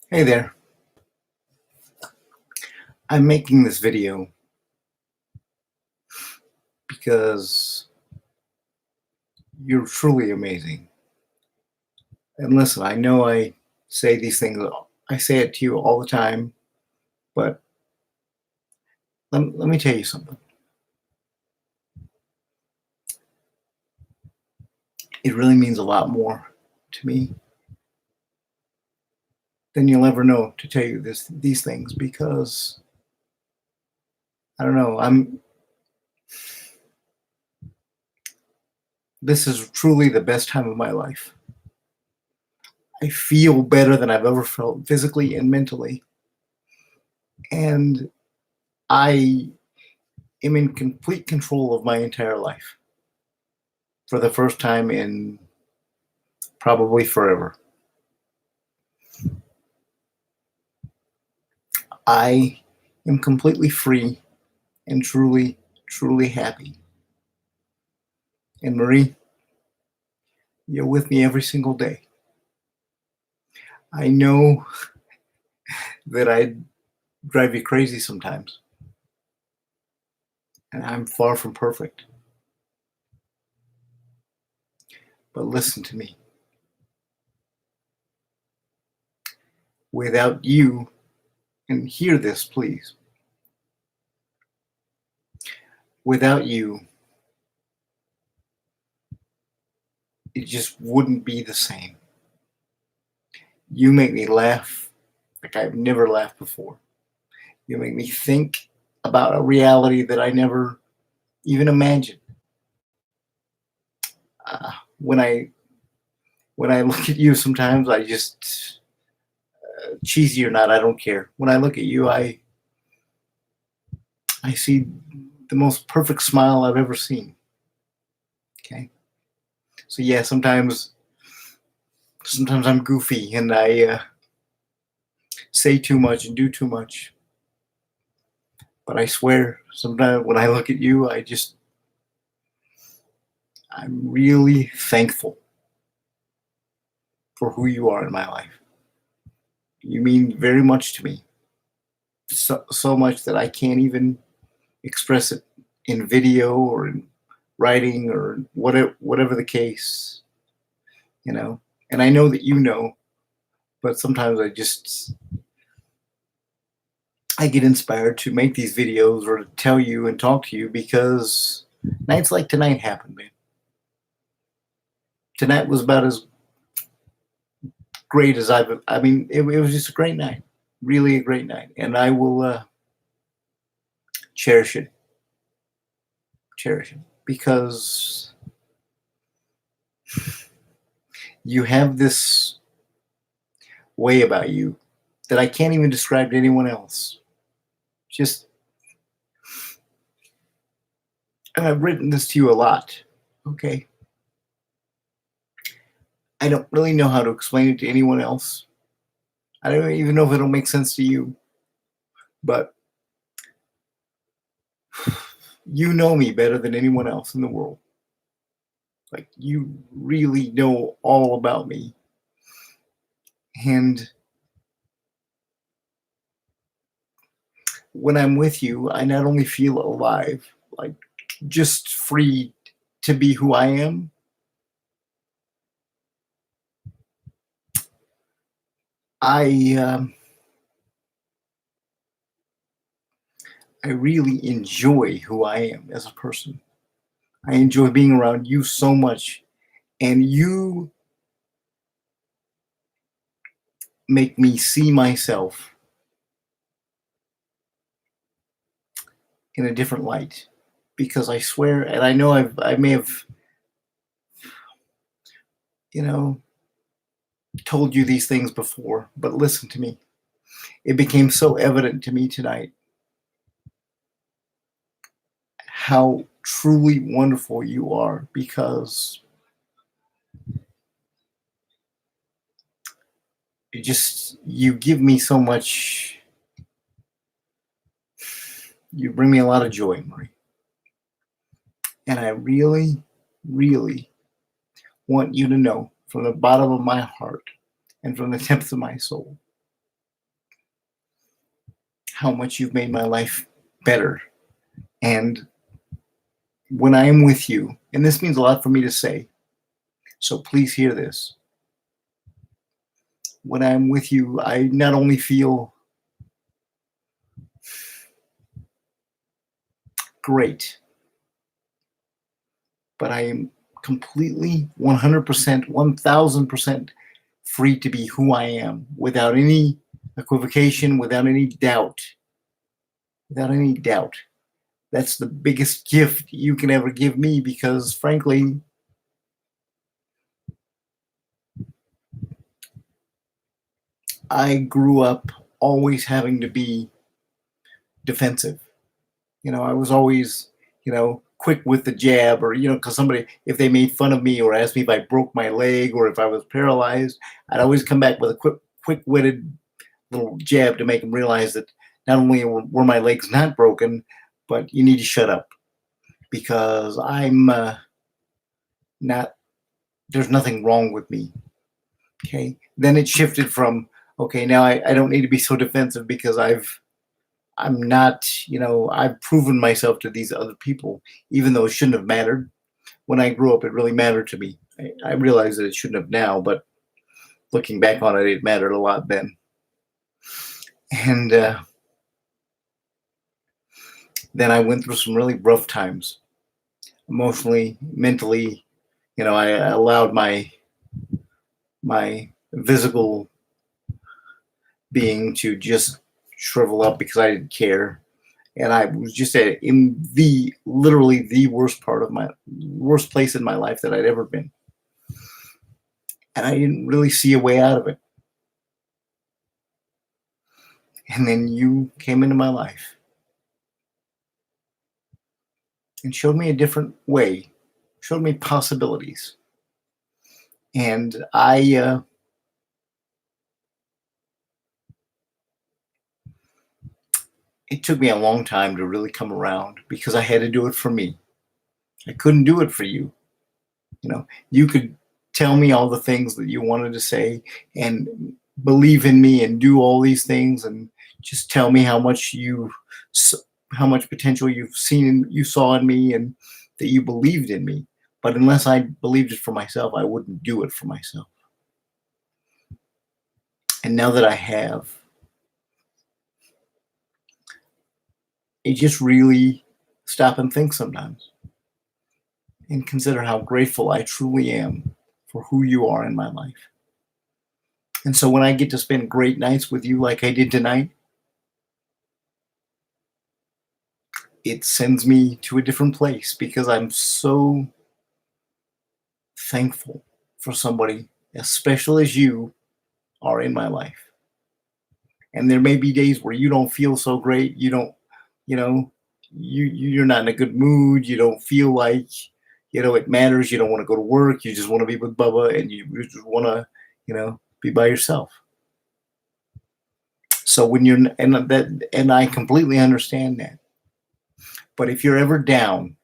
Hey there. I'm making this video because you're truly amazing. And listen, I know I say these things, I say it to you all the time, but let me tell you something. It really means a lot more to me than you'll ever know to tell you these things because I don't know, this is truly the best time of my life. I feel better than I've ever felt physically and mentally. And I am in complete control of my entire life for the first time in probably forever. I am completely free and truly, truly happy. And Marie, you're with me every single day. I know that I drive you crazy sometimes, and I'm far from perfect. But listen to me. Without you, and hear this, please. Without you, it just wouldn't be the same. You make me laugh like I've never laughed before. You make me think about a reality that I never even imagined. Uh, when I when I look at you, sometimes I just cheesy or not, I don't care. When I look at you, I see the most perfect smile I've ever seen. Okay, so yeah, sometimes I'm goofy and I say too much and do too much. But I swear, sometimes when I look at you, I'm really thankful for who you are in my life. You mean very much to me, so much that I can't even express it in video or in writing or whatever the case, you know. And I know that you know, but sometimes I get inspired to make these videos or to tell you and talk to you because nights like tonight happened, man. Tonight was about as great as I mean, it was just a great night, really a great night, and I will cherish it, cherish it, because you have this way about you that I can't even describe to anyone else. Just, and I've written this to you a lot, okay? I don't really know how to explain it to anyone else. I don't even know if it'll make sense to you, but you know me better than anyone else in the world. Like, you really know all about me. And when I'm with you, I not only feel alive, like just free to be who I am, I I really enjoy who I am as a person. I enjoy being around you so much, and you make me see myself in a different light. Because I swear, and I know I may have, you know, told you these things before, but listen to me. It became so evident to me tonight how truly wonderful you are because you give me so much. You bring me a lot of joy, Marie. And I really, really want you to know from the bottom of my heart and from the depths of my soul how much you've made my life better. And when I am with you, and this means a lot for me to say, so please hear this. When I'm with you, I not only feel great, but I am completely 100%, 1000% free to be who I am without any equivocation, without any doubt. Without any doubt. That's the biggest gift you can ever give me because, frankly, I grew up always having to be defensive. I was always, quick with the jab, or, because somebody, if they made fun of me or asked me if I broke my leg or if I was paralyzed, I'd always come back with a quick-witted little jab to make them realize that not only were my legs not broken, but you need to shut up because I'm not, there's nothing wrong with me. Okay. Then it shifted from, okay, now I don't need to be so defensive because I'm not, I've proven myself to these other people, even though it shouldn't have mattered. When I grew up, it really mattered to me. I realize that it shouldn't have now, but looking back on it, it mattered a lot then. And then I went through some really rough times, emotionally, mentally. I allowed my physical being to just shrivel up because I didn't care. And I was just in literally the worst place in my life that I'd ever been. And I didn't really see a way out of it. And then you came into my life and showed me a different way, showed me possibilities. And it took me a long time to really come around because I had to do it for me. I couldn't do it for you. You could tell me all the things that you wanted to say and believe in me and do all these things and just tell me how much potential you saw in me and that you believed in me. But unless I believed it for myself, I wouldn't do it for myself. And now that I have, I just really stop and think sometimes and consider how grateful I truly am for who you are in my life. And so when I get to spend great nights with you like I did tonight, it sends me to a different place because I'm so thankful for somebody as special as you are in my life. And there may be days where you don't feel so great. You don't, you're not in a good mood. You don't feel like, it matters. You don't want to go to work. You just want to be with Bubba and you just want to, be by yourself. So and I completely understand that. But if you're ever down,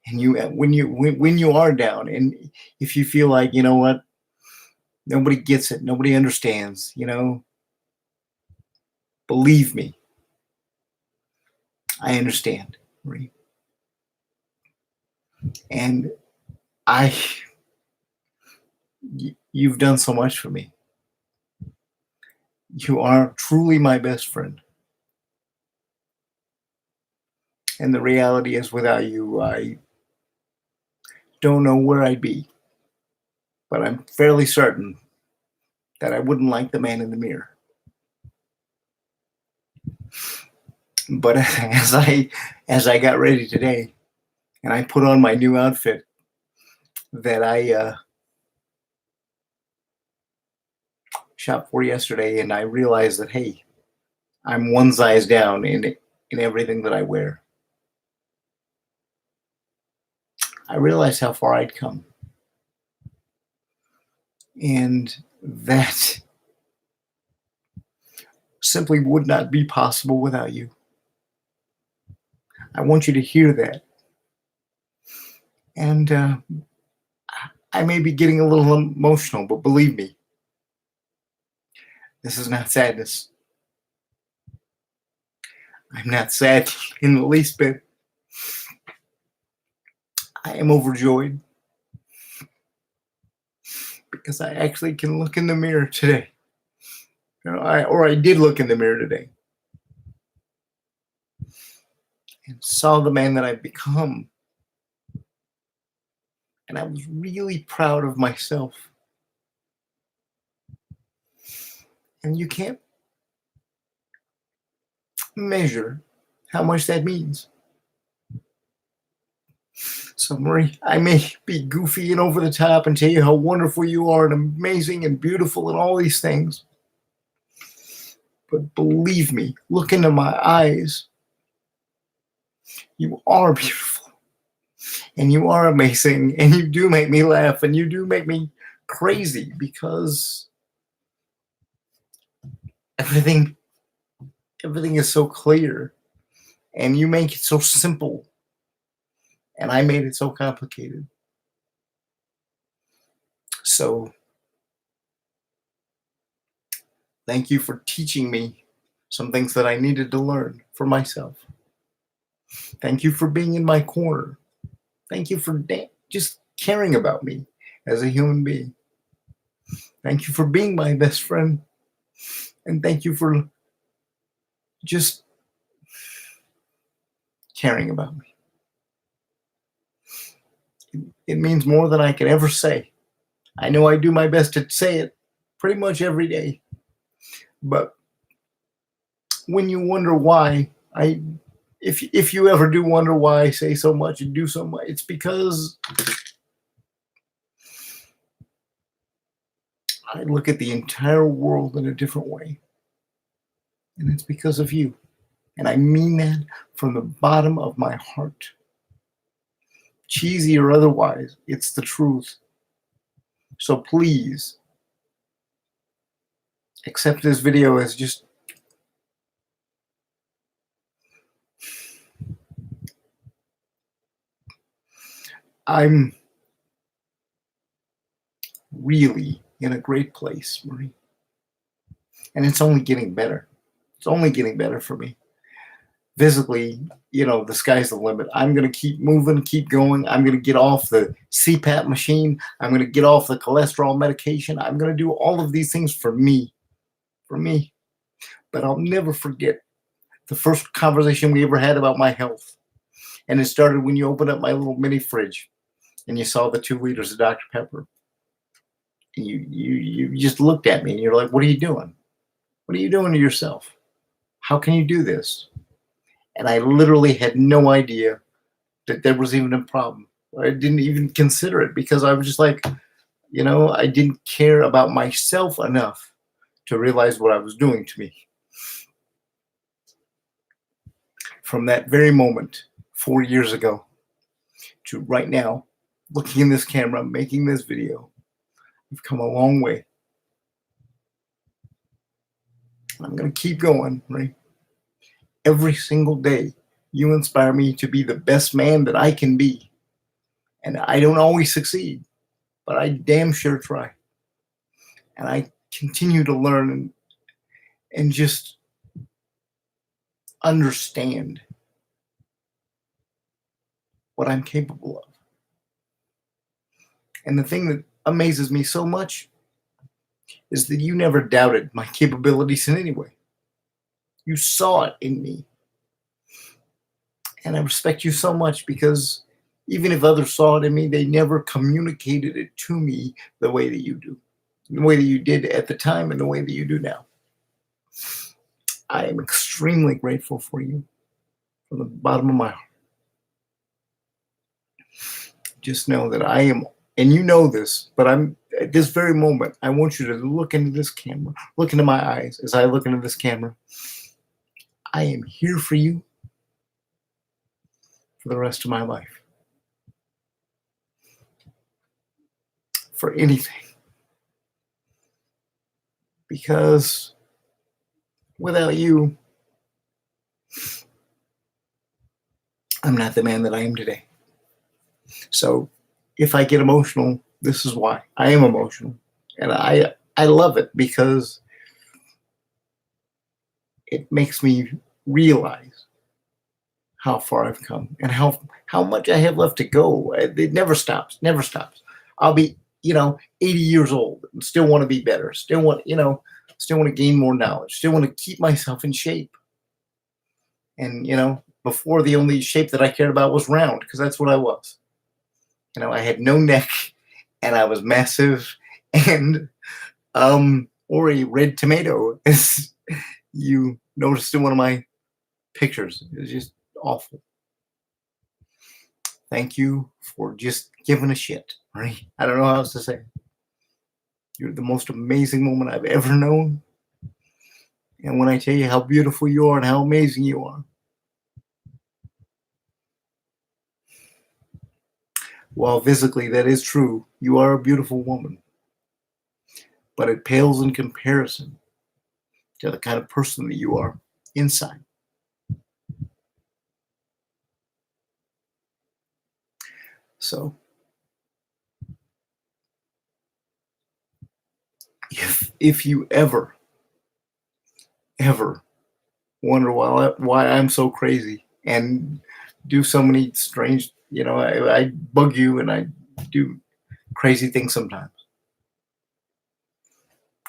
and when you are down, and if you feel like what, nobody gets it, nobody understands, believe me, I understand, Marie. And you've done so much for me. You are truly my best friend. And the reality is, without you, I don't know where I'd be. But I'm fairly certain that I wouldn't like the man in the mirror. But as I got ready today, and I put on my new outfit that I shopped for yesterday, and I realized that, hey, I'm one size down in everything that I wear. I realized how far I'd come. And that simply would not be possible without you. I want you to hear that. And I may be getting a little emotional, but believe me, this is not sadness. I'm not sad in the least bit. I am overjoyed because I actually can look in the mirror today. I did look in the mirror today and saw the man that I've become. And I was really proud of myself. And you can't measure how much that means. So, Marie, I may be goofy and over the top and tell you how wonderful you are and amazing and beautiful and all these things. But believe me, look into my eyes. You are beautiful. And you are amazing. And you do make me laugh. And you do make me crazy because everything is so clear. And you make it so simple. And I made it so complicated. So, thank you for teaching me some things that I needed to learn for myself. Thank you for being in my corner. Thank you for just caring about me as a human being. Thank you for being my best friend. And thank you for just caring about me. It means more than I can ever say. I know I do my best to say it pretty much every day. But when you wonder why, if you ever do wonder why I say so much and do so much, it's because I look at the entire world in a different way. And it's because of you. And I mean that from the bottom of my heart. Cheesy or otherwise, it's the truth. So please accept this video as just I'm really in a great place, Marie. And it's only getting better. It's only getting better for me. Physically, the sky's the limit. I'm going to keep moving, keep going. I'm going to get off the CPAP machine. I'm going to get off the cholesterol medication. I'm going to do all of these things for me. But I'll never forget the first conversation we ever had about my health. And it started when you opened up my little mini fridge and you saw the 2 liters of Dr. Pepper. And you just looked at me and you're like, what are you doing? What are you doing to yourself? How can you do this? And I literally had no idea that there was even a problem. I didn't even consider it because I was just like, I didn't care about myself enough to realize what I was doing to me. From that very moment, 4 years ago, to right now, looking in this camera, making this video, we've come a long way. I'm going to keep going, right? Every single day, you inspire me to be the best man that I can be. And I don't always succeed, but I damn sure try. And I continue to learn and just understand what I'm capable of. And the thing that amazes me so much is that you never doubted my capabilities in any way. You saw it in me. And I respect you so much because even if others saw it in me, they never communicated it to me the way that you do, the way that you did at the time and the way that you do now. I am extremely grateful for you from the bottom of my heart. Just know that I am, and you know this, but I'm at this very moment, I want you to look into this camera, look into my eyes as I look into this camera. I am here for you for the rest of my life. For anything. Because without you, I'm not the man that I am today. So if I get emotional, this is why. I am emotional. And I love it because it makes me realize how far I've come and how much I have left to go. It never stops, never stops. I'll be, 80 years old and still want to be better. Still want to gain more knowledge. Still want to keep myself in shape. And before, the only shape that I cared about was round, because that's what I was. I had no neck and I was massive and or a red tomato, as you noticed in one of my pictures. It was just awful. Thank you for just giving a shit, right? I don't know how else to say. You're the most amazing woman I've ever known. And when I tell you how beautiful you are and how amazing you are, while physically that is true, you are a beautiful woman. But it pales in comparison to the kind of person that you are inside. So, if you ever wonder why I'm so crazy and do so many strange, I bug you and I do crazy things sometimes.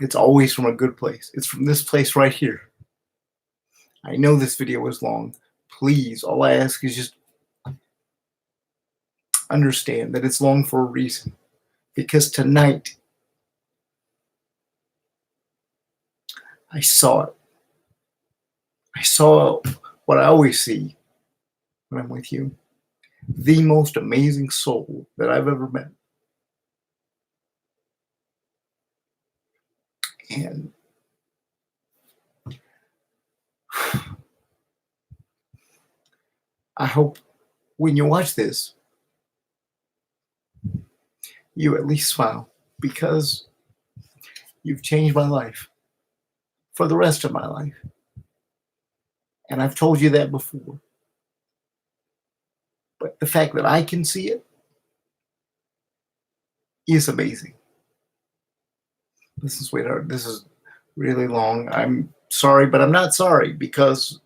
It's always from a good place. It's from this place right here. I know this video is long. Please, all I ask is just understand that it's long for a reason. Because tonight, I saw it. I saw what I always see when I'm with you. The most amazing soul that I've ever met. And I hope when you watch this, you at least smile, because you've changed my life for the rest of my life. And I've told you that before. But the fact that I can see it is amazing. Listen, sweetheart, this is really long. I'm sorry, but I'm not sorry, because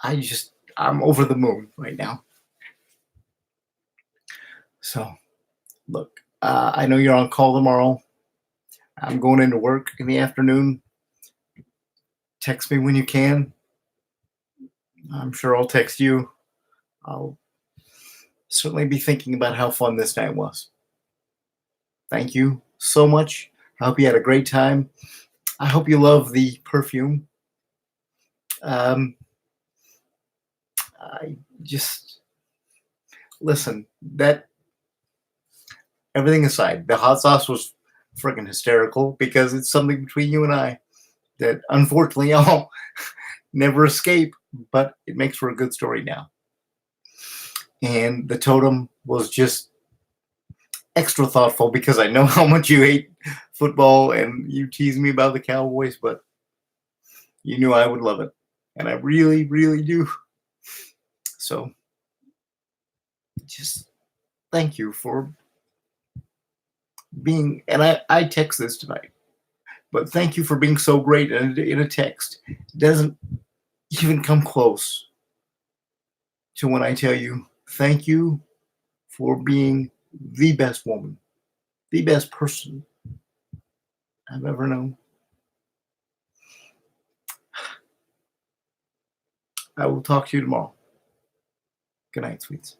I'm over the moon right now. So, look, I know you're on call tomorrow. I'm going into work in the afternoon. Text me when you can. I'm sure I'll text you. I'll certainly be thinking about how fun this night was. Thank you so much. I hope you had a great time. I hope you love the perfume. I just listen. That everything aside, the hot sauce was freaking hysterical, because it's something between you and I that unfortunately I'll never escape, but it makes for a good story now. And the totem was just extra thoughtful, because I know how much you hate football and you tease me about the Cowboys, but you knew I would love it. And I really, really do. So just thank you for being, and I text this tonight, but thank you for being so great in a text. It doesn't even come close to when I tell you thank you for being the best woman, the best person I've ever known. I will talk to you tomorrow. Good night, sweets.